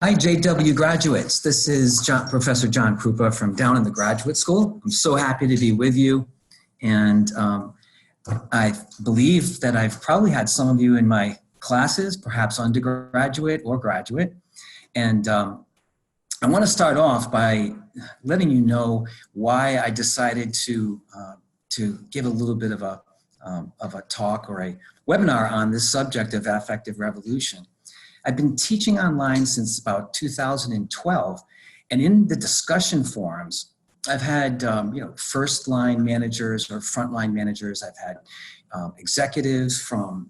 Hi, JW graduates. This is Professor John Krupa from down in the graduate school. I'm so happy to be with you. And I believe that I've probably had some of you in my classes, perhaps undergraduate or graduate. And I want to start off by letting you know why I decided to give a little bit of a talk or a webinar on this subject of affective revolution. I've been teaching online since about 2012, and in the discussion forums, I've had first line managers or frontline managers. I've had executives from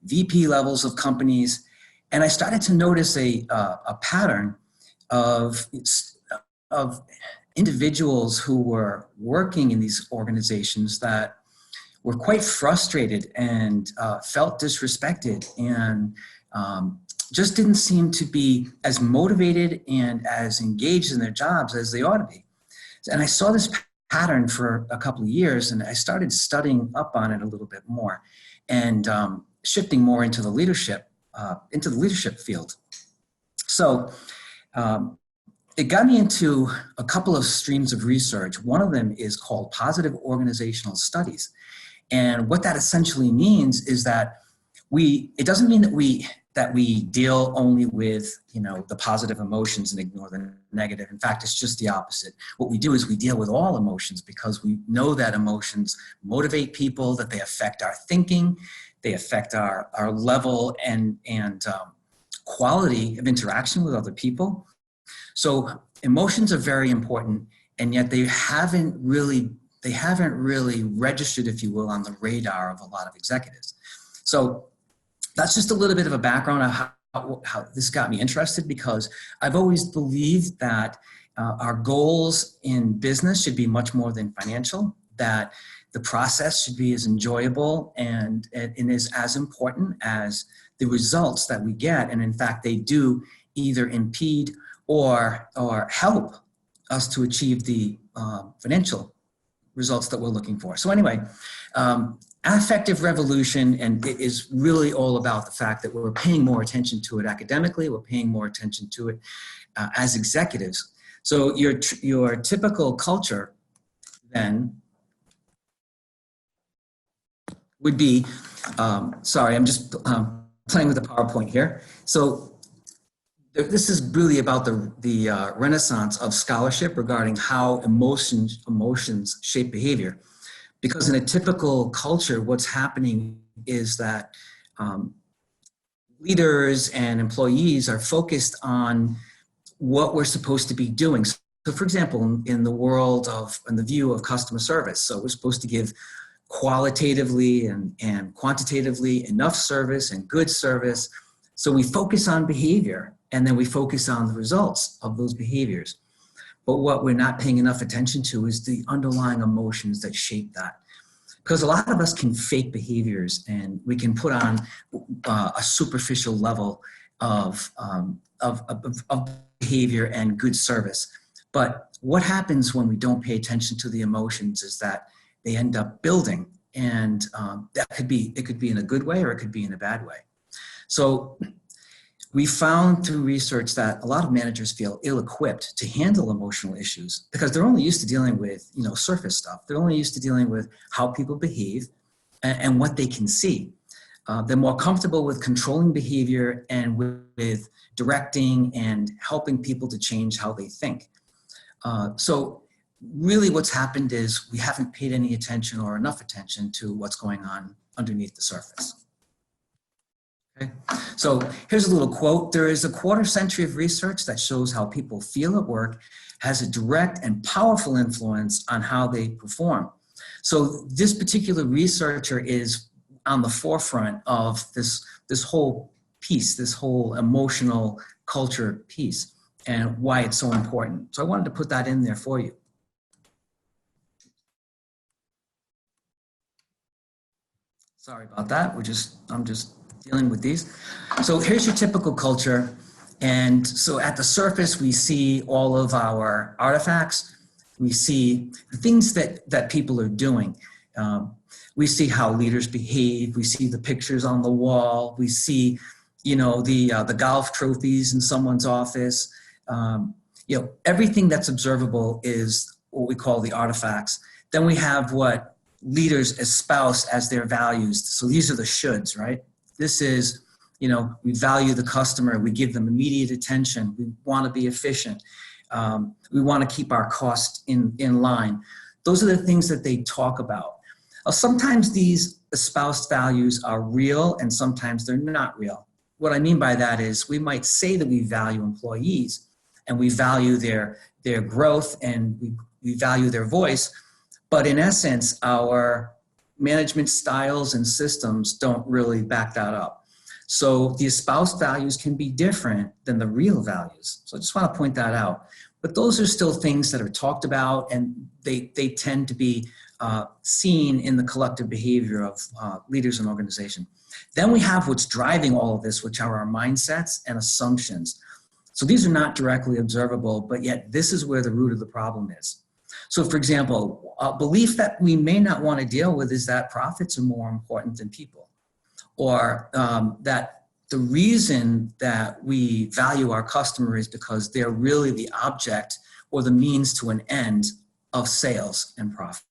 VP levels of companies, and I started to notice a pattern of individuals who were working in these organizations that were quite frustrated and felt disrespected and just didn't seem to be as motivated and as engaged in their jobs as they ought to be. And I saw this pattern for a couple of years, and I started studying up on it a little bit more and shifting more into the leadership field. So it got me into a couple of streams of research. One of them is called positive organizational studies. And what that essentially means is that it doesn't mean that we deal only with the positive emotions and ignore the negative. In fact, it's just the opposite. What we do is we deal with all emotions because we know that emotions motivate people, that they affect our thinking, they affect our level and quality of interaction with other people. So emotions are very important, and yet they haven't really registered, if you will, on the radar of a lot of executives. So that's just a little bit of a background of how this got me interested, because I've always believed that our goals in business should be much more than financial, that the process should be as enjoyable and is as important as the results that we get. And in fact, they do either impede or help us to achieve the financial results that we're looking for. So anyway, affective revolution, and it is really all about the fact that we're paying more attention to it academically, we're paying more attention to it as executives. So your typical culture then would be, sorry, I'm just playing with the PowerPoint here. So this is really about the renaissance of scholarship regarding how emotions shape behavior. Because in a typical culture, what's happening is that leaders and employees are focused on what we're supposed to be doing. So for example, in the view of customer service, so we're supposed to give qualitatively and quantitatively enough service and good service. So we focus on behavior, and then we focus on the results of those behaviors. But what we're not paying enough attention to is the underlying emotions that shape that. Because a lot of us can fake behaviors, and we can put on a superficial level of behavior and good service. But what happens when we don't pay attention to the emotions is that they end up building, and it could be in a good way or it could be in a bad way. So we found through research that a lot of managers feel ill-equipped to handle emotional issues because they're only used to dealing with surface stuff. They're only used to dealing with how people behave and what they can see. They're more comfortable with controlling behavior and with directing and helping people to change how they think. So really what's happened is we haven't paid any attention or enough attention to what's going on underneath the surface. Okay. So here's a little quote. There is a quarter century of research that shows how people feel at work has a direct and powerful influence on how they perform. So this particular researcher is on the forefront of this whole piece, this whole emotional culture piece, and why it's so important. So I wanted to put that in there for you. Sorry about that. I'm just dealing with these. So here's your typical culture. And so at the surface, we see all of our artifacts. We see the things that people are doing. We see how leaders behave. We see the pictures on the wall. We see, the golf trophies in someone's office. Everything that's observable is what we call the artifacts. Then we have what leaders espouse as their values. So these are the shoulds, right? This is, we value the customer. We give them immediate attention. We want to be efficient. We want to keep our costs in line. Those are the things that they talk about. Sometimes these espoused values are real and sometimes they're not real. What I mean by that is we might say that we value employees and we value their growth and we value their voice, but in essence, our management styles and systems don't really back that up. So the espoused values can be different than the real values. So I just want to point that out. But those are still things that are talked about, and they tend to be seen in the collective behavior of leaders in organization. Then we have what's driving all of this, which are our mindsets and assumptions. So these are not directly observable, but yet this is where the root of the problem is. So for example, a belief that we may not want to deal with is that profits are more important than people, or that the reason that we value our customer is because they're really the object or the means to an end of sales and profit.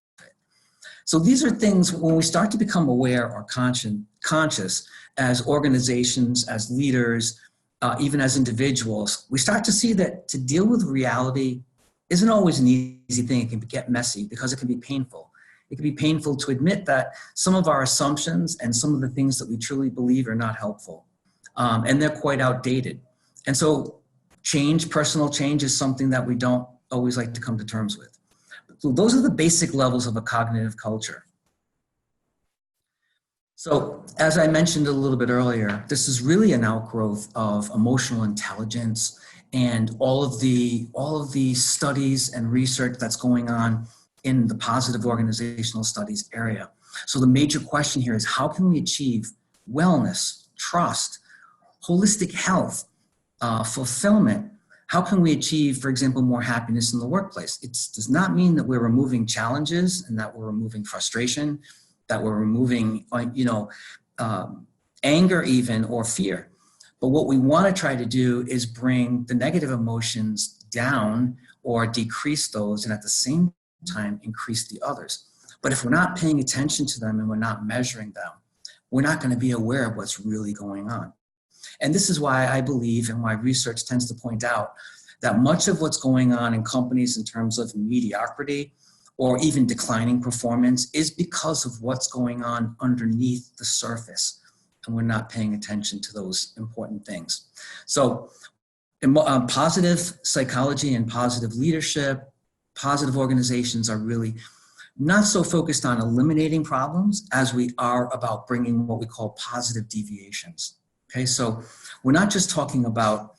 So these are things when we start to become aware or conscious as organizations, as leaders, even as individuals, we start to see that to deal with reality isn't always an easy thing. It can get messy because it can be painful. It can be painful to admit that some of our assumptions and some of the things that we truly believe are not helpful. And they're quite outdated. And so personal change is something that we don't always like to come to terms with. So those are the basic levels of a cognitive culture. So as I mentioned a little bit earlier, this is really an outgrowth of emotional intelligence and all of the studies and research that's going on in the positive organizational studies area. So the major question here is, how can we achieve wellness, trust, holistic health, fulfillment? How can we achieve, for example, more happiness in the workplace? It does not mean that we're removing challenges and that we're removing frustration, that we're removing, anger even, or fear. But what we want to try to do is bring the negative emotions down or decrease those, and at the same time, increase the others. But if we're not paying attention to them and we're not measuring them, we're not going to be aware of what's really going on. And this is why I believe, and why research tends to point out, that much of what's going on in companies in terms of mediocrity or even declining performance is because of what's going on underneath the surface. And we're not paying attention to those important things. So positive psychology and positive leadership, positive organizations are really not so focused on eliminating problems as we are about bringing what we call positive deviations. Okay, so we're not just talking about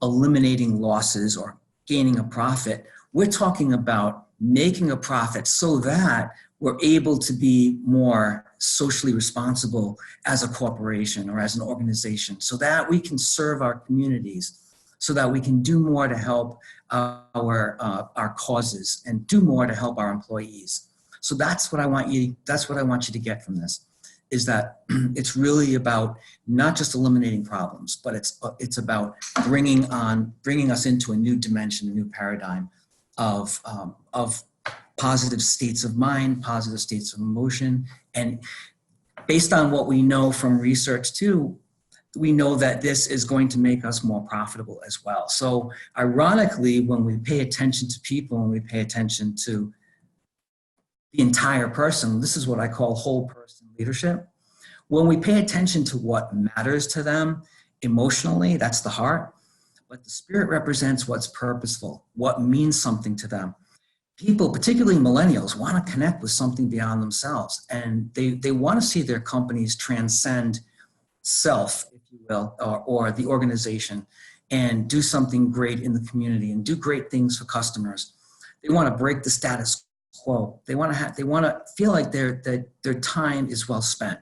eliminating losses or gaining a profit. We're talking about making a profit so that we're able to be more socially responsible as a corporation or as an organization, so that we can serve our communities, so that we can do more to help our causes and do more to help our employees. So that's what I want you to get from this, is that it's really about not just eliminating problems, but it's about bringing us into a new dimension, a new paradigm of positive states of mind, positive states of emotion. And based on what we know from research too, we know that this is going to make us more profitable as well. So ironically, when we pay attention to people and we pay attention to the entire person, this is what I call whole person leadership. When we pay attention to what matters to them emotionally, that's the heart, but the spirit represents what's purposeful, what means something to them. People, particularly millennials, want to connect with something beyond themselves, and they want to see their companies transcend self, if you will, or the organization, and do something great in the community and do great things for customers. They want to break the status quo. They want to feel like their time is well spent.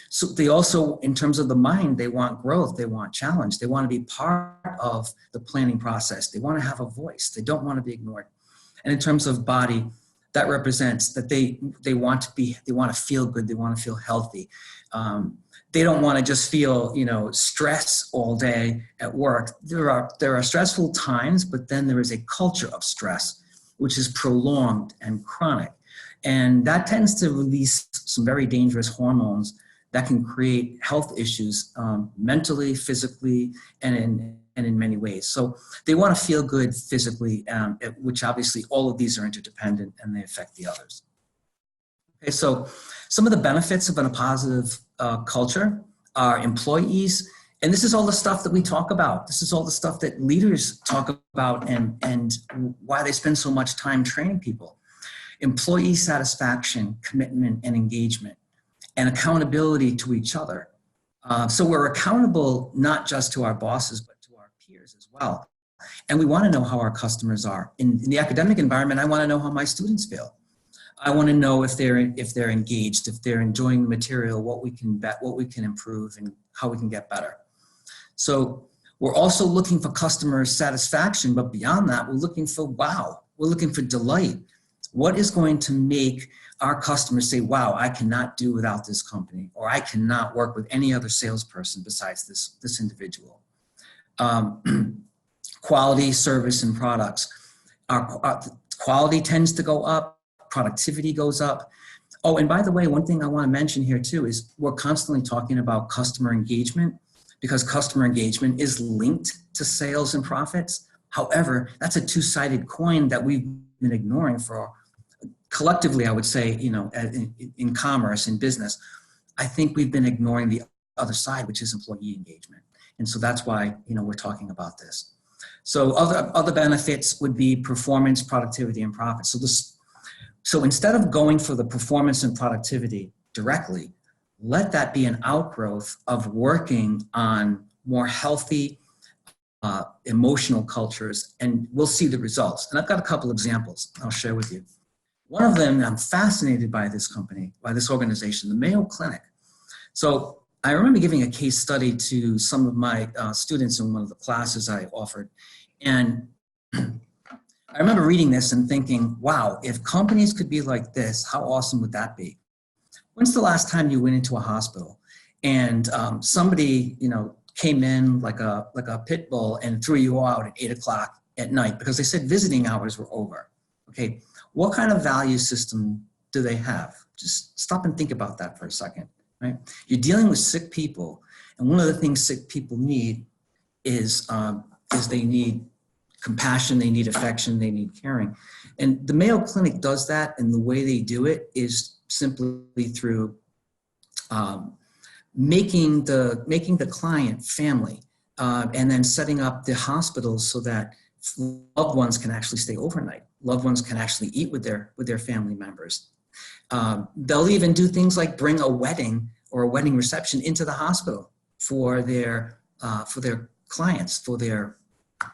So they also, in terms of the mind, they want growth, they want challenge, they want to be part of the planning process, they want to have a voice, they don't want to be ignored. And in terms of body, that represents that they want to feel good, they want to feel healthy. they don't want to just feel, stress all day at work. There are stressful times, but then there is a culture of stress, which is prolonged and chronic. And that tends to release some very dangerous hormones that can create health issues, mentally, physically, and in many ways. So they want to feel good physically, which obviously all of these are interdependent and they affect the others. Okay, so some of the benefits of a positive culture are employees, and this is all the stuff that we talk about. This is all the stuff that leaders talk about and why they spend so much time training people. Employee satisfaction, commitment, and engagement, and accountability to each other. So we're accountable not just to our bosses, but to our peers as well. And we want to know how our customers are. In the academic environment, I want to know how my students feel. I want to know if they're engaged, if they're enjoying the material, what we can improve, and how we can get better. So we're also looking for customer satisfaction, but beyond that, we're looking for wow. We're looking for delight. What is going to make our customers say, wow, I cannot do without this company, or I cannot work with any other salesperson besides this individual. Quality, service, and products. Our quality tends to go up, productivity goes up. Oh, and by the way, one thing I want to mention here too is we're constantly talking about customer engagement, because customer engagement is linked to sales and profits. However, that's a two-sided coin that we've been ignoring for collectively, I would say, in commerce, in business. I think we've been ignoring the other side, which is employee engagement. And so that's why, we're talking about this. So other benefits would be performance, productivity, and profit. So instead of going for the performance and productivity directly, let that be an outgrowth of working on more healthy emotional cultures, and we'll see the results. And I've got a couple examples I'll share with you. One of them, I'm fascinated by this company, by this organization, the Mayo Clinic. So I remember giving a case study to some of my students in one of the classes I offered. And I remember reading this and thinking, wow, if companies could be like this, how awesome would that be? When's the last time you went into a hospital and somebody, came in like a pit bull and threw you out at 8 o'clock at night because they said visiting hours were over? Okay, what kind of value system do they have? Just stop and think about that for a second, right? You're dealing with sick people, and one of the things sick people need is they need compassion, they need affection, they need caring. And the Mayo Clinic does that, and the way they do it is simply through making the client family, and then setting up the hospitals so that loved ones can actually stay overnight. Loved ones can actually eat with their family members. They'll even do things like bring a wedding or a wedding reception into the hospital for their clients, for their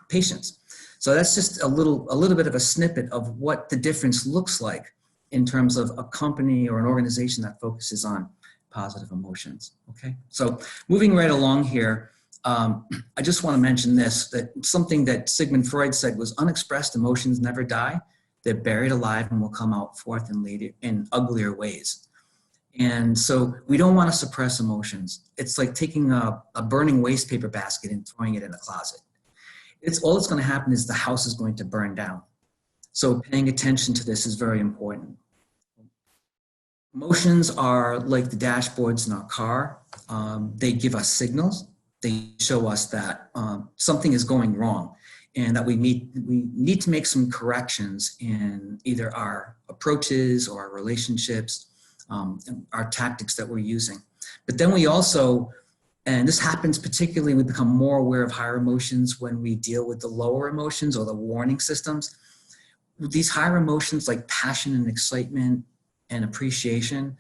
patients. So that's just a little bit of a snippet of what the difference looks like in terms of a company or an organization that focuses on positive emotions. Okay, so moving right along here, I just want to mention this, that something that Sigmund Freud said was unexpressed emotions never die. They're buried alive and will come out forth in uglier ways. And so we don't want to suppress emotions. It's like taking a burning waste paper basket and throwing it in a closet. All that's going to happen is the house is going to burn down. So paying attention to this is very important. Emotions are like the dashboards in our car. They give us signals. They show us that something is going wrong and that we need to make some corrections in either our approaches or our relationships, our tactics that we're using. But then we also, and this happens particularly, we become more aware of higher emotions when we deal with the lower emotions or the warning systems. These higher emotions like passion and excitement and appreciation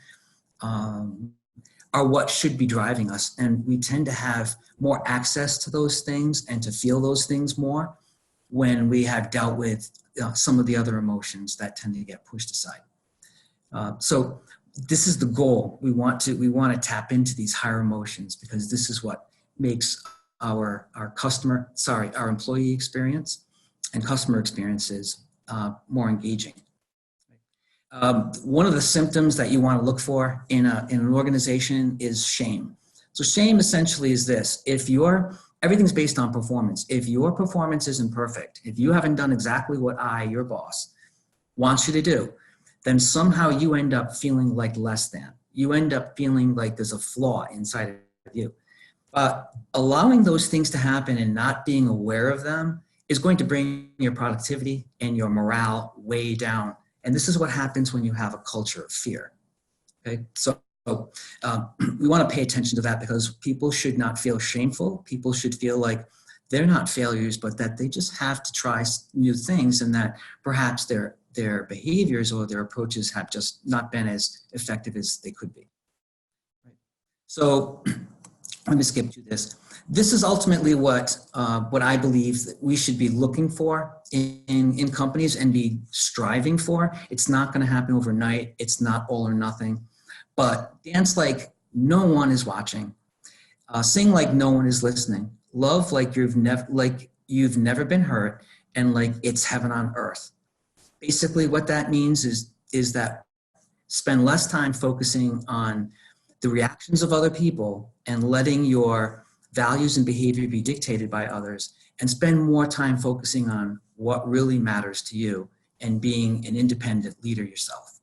are what should be driving us. And we tend to have more access to those things and to feel those things more when we have dealt with some of the other emotions that tend to get pushed aside. So this is the goal. We want to tap into these higher emotions because this is what makes our employee experience and customer experiences more engaging. One of the symptoms that you want to look for in an organization is shame. So shame essentially is this: everything's based on performance. If your performance isn't perfect, if you haven't done exactly what your boss, wants you to do, then somehow you end up feeling like less than. You end up feeling like there's a flaw inside of you. Allowing those things to happen and not being aware of them is going to bring your productivity and your morale way down. And this is what happens when you have a culture of fear. Okay, so we want to pay attention to that, because people should not feel shameful. People should feel like they're not failures, but that they just have to try new things, and that perhaps their behaviors or their approaches have just not been as effective as they could be. Right. So let me skip to this. This is ultimately what I believe that we should be looking for in companies and be striving for. It's not going to happen overnight. It's not all or nothing. But dance like no one is watching. Sing like no one is listening. Love like you've never been hurt, and like it's heaven on earth. Basically, what that means is that spend less time focusing on the reactions of other people and letting your values and behavior be dictated by others, and spend more time focusing on what really matters to you and being an independent leader yourself.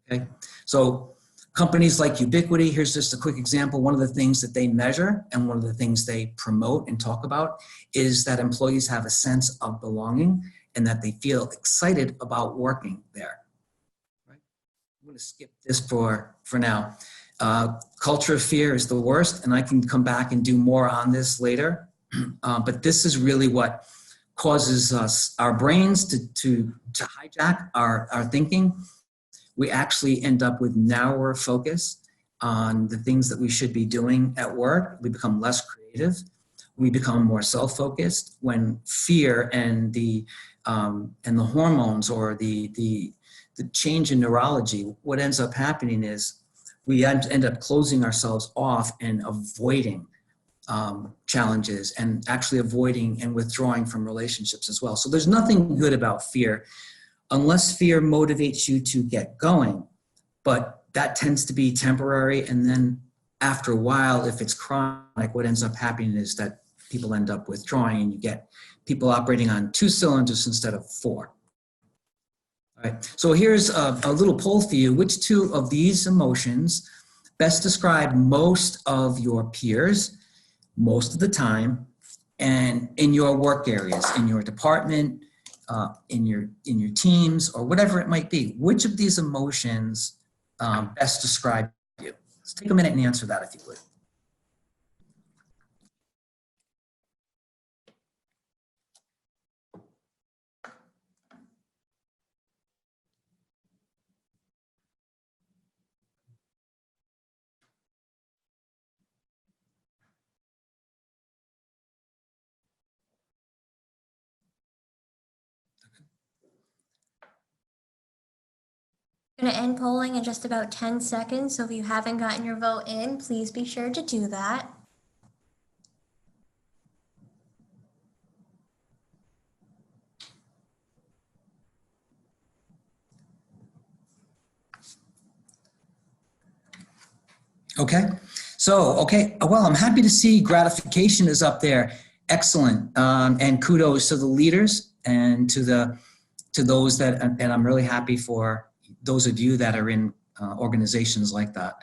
Okay, so companies like Ubiquity, here's just a quick example. One of the things that they measure and one of the things they promote and talk about is that employees have a sense of belonging and that they feel excited about working there. Right? I'm going to skip this for now. Culture of fear is the worst, and I can come back and do more on this later. But this is really what causes our brains to hijack our thinking. We actually end up with narrower focus on the things that we should be doing at work. We become less creative. We become more self-focused when fear and the hormones or the change in neurology, what ends up happening is we end up closing ourselves off and avoiding challenges, and actually avoiding and withdrawing from relationships as well. So there's nothing good about fear unless fear motivates you to get going, but that tends to be temporary. And then after a while, if it's chronic, what ends up happening is that people end up withdrawing, and you get people operating on 2 cylinders instead of 4. All right, so here's a little poll for you. Which 2 of these emotions best describe most of your peers, most of the time, and in your work areas, in your department, in your teams, or whatever it might be? Which of these emotions best describe you? Let's take a minute and answer that, if you would. I'm going to end polling in just about 10 seconds, so if you haven't gotten your vote in, please be sure to do that. Okay, so, well, I'm happy to see gratification is up there. Excellent, and kudos to the leaders and to those that, and I'm really happy for those of you that are in organizations like that.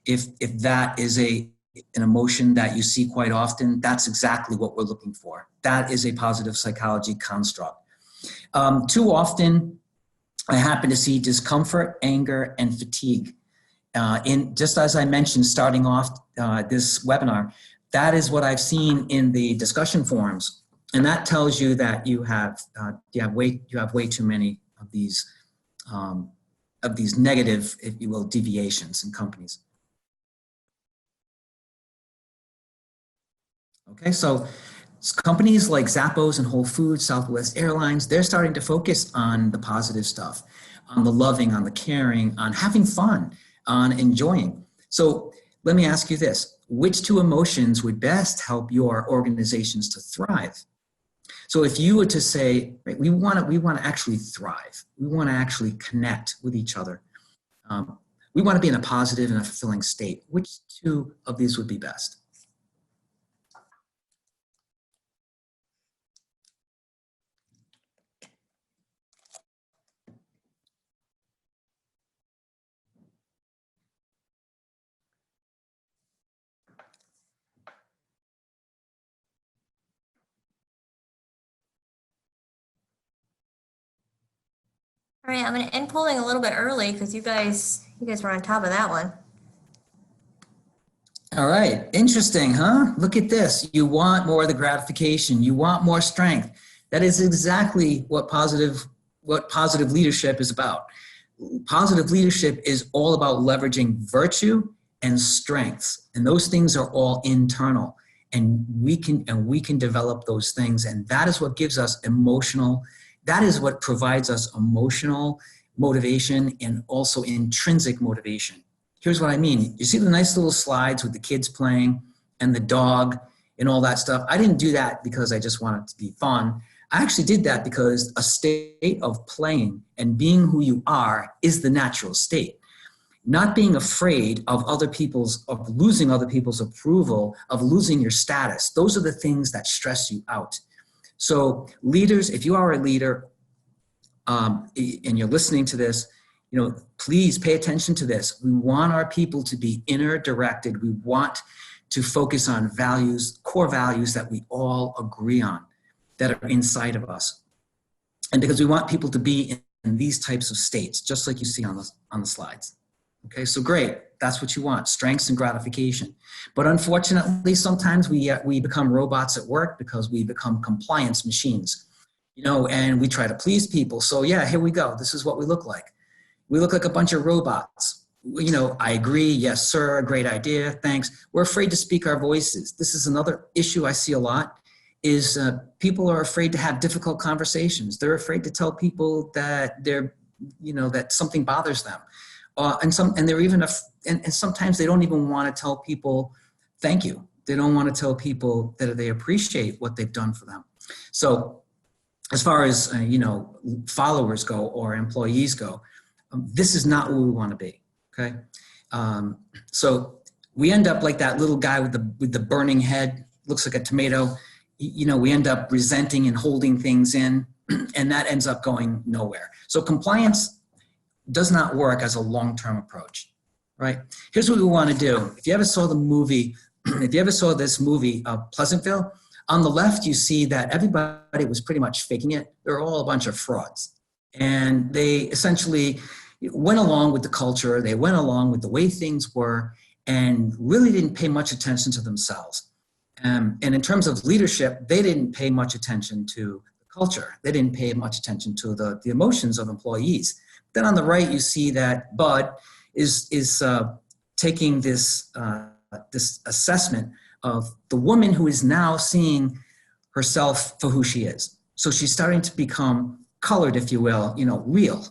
If that is an emotion that you see quite often, that's exactly what we're looking for. That is a positive psychology construct. Too often, I happen to see discomfort, anger, and fatigue. Just as I mentioned, starting off this webinar, that is what I've seen in the discussion forums, and that tells you that you have way too many of these negative, if you will, deviations in companies. Okay, so companies like Zappos and Whole Foods, Southwest Airlines, they're starting to focus on the positive stuff, on the loving, on the caring, on having fun, on enjoying. So let me ask you this: which 2 emotions would best help your organizations to thrive? So if you were to say, right, we want to actually thrive, we want to actually connect with each other, We want to be in a positive and a fulfilling state. Which two of these would be best? All right, I'm gonna end polling a little bit early because you guys were on top of that one. All right, interesting, huh? Look at this. You want more of the gratification. You want more strength. That is exactly what positive leadership is about. Positive leadership is all about leveraging virtue and strengths, and those things are all internal. And we can develop those things, and that is what gives us emotional. That is what provides us emotional motivation and also intrinsic motivation. Here's what I mean. You see the nice little slides with the kids playing and the dog and all that stuff? I didn't do that because I just wanted it to be fun. I actually did that because a state of playing and being who you are is the natural state. Not being afraid of losing other people's approval, of losing your status. Those are the things that stress you out. So leaders, if you are a leader and you're listening to this, please pay attention to this. We want our people to be inner directed. We want to focus on values, core values that we all agree on, that are inside of us. And because we want people to be in these types of states, just like you see on the slides. Okay, so great. That's what you want, strengths and gratification. But unfortunately, sometimes we become robots at work because we become compliance machines, and we try to please people. So yeah, here we go. This is what we look like. We look like a bunch of robots. I agree. Yes, sir. Great idea. Thanks. We're afraid to speak our voices. This is another issue I see a lot is people are afraid to have difficult conversations. They're afraid to tell people that that something bothers them. And sometimes they don't even want to tell people thank you. They don't want to tell people that they appreciate what they've done for them. So as far as followers go or employees go, this is not where we want to be. Okay, so we end up like that little guy with the burning head, looks like a tomato. We end up resenting and holding things in, and that ends up going nowhere. So compliance does not work as a long-term approach, right? Here's what we want to do. If you ever saw this movie, Pleasantville, on the left, you see that everybody was pretty much faking it. They're all a bunch of frauds. And they essentially went along with the culture. They went along with the way things were and really didn't pay much attention to themselves. And in terms of leadership, they didn't pay much attention to the culture. They didn't pay much attention to the emotions of employees. Then on the right, you see that Bud is taking this assessment of the woman who is now seeing herself for who she is. So she's starting to become colored, if you will, real.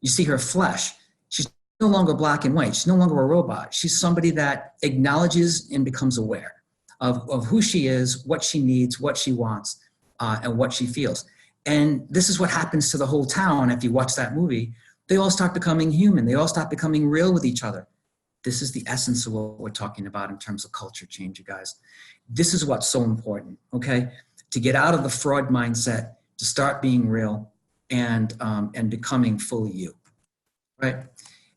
You see her flesh. She's no longer black and white. She's no longer a robot. She's somebody that acknowledges and becomes aware of who she is, what she needs, what she wants, and what she feels. And this is what happens to the whole town. If you watch that movie, they all start becoming human. They all start becoming real with each other. This is the essence of what we're talking about in terms of culture change, you guys. This is what's so important, okay? To get out of the fraud mindset, to start being real and becoming fully you, right?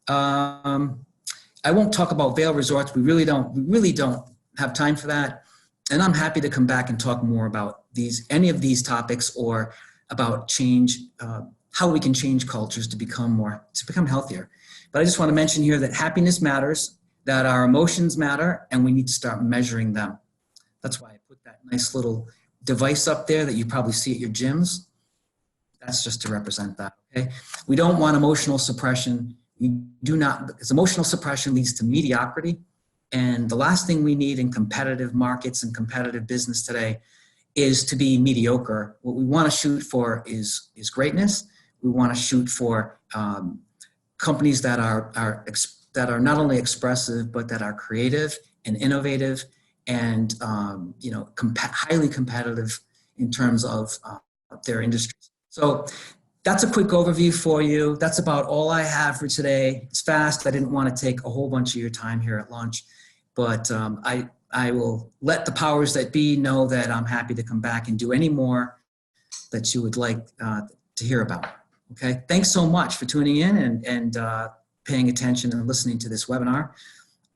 I won't talk about Vail Resorts. We really don't have time for that. And I'm happy to come back and talk more about any of these topics or about change, how we can change cultures to become healthier. But I just want to mention here that happiness matters, that our emotions matter, and we need to start measuring them. That's why I put that nice little device up there that you probably see at your gyms. That's just to represent that, okay? We don't want emotional suppression. We do not, because emotional suppression leads to mediocrity. And the last thing we need in competitive markets and competitive business today is to be mediocre. What we want to shoot for is greatness. We want to shoot for companies that are not only expressive, but that are creative and innovative and highly competitive in terms of their industries. So that's a quick overview for you. That's about all I have for today. It's fast. I didn't want to take a whole bunch of your time here at lunch, but I will let the powers that be know that I'm happy to come back and do any more that you would like to hear about. Okay, thanks so much for tuning in and paying attention and listening to this webinar.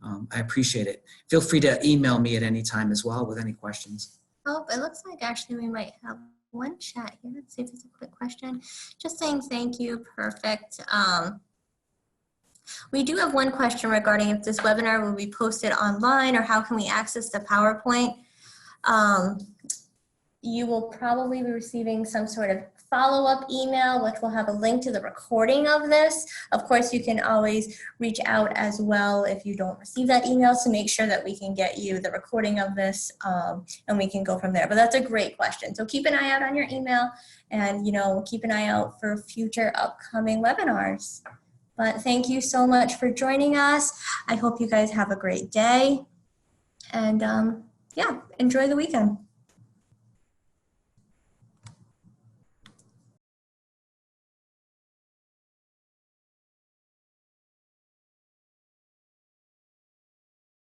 I appreciate it. Feel free to email me at any time as well with any questions. Oh, it looks like actually we might have one chat here. Let's see if there's a quick question. Just saying thank you. Perfect. We do have one question regarding if this webinar will be posted online or how can we access the PowerPoint. You will probably be receiving some sort of follow-up email, which will have a link to the recording of this. Of course, you can always reach out as well if you don't receive that email to make sure that we can get you the recording of this and we can go from there. But that's a great question. So keep an eye out on your email and, you know, keep an eye out for future upcoming webinars. But thank you so much for joining us. I hope you guys have a great day and yeah, enjoy the weekend.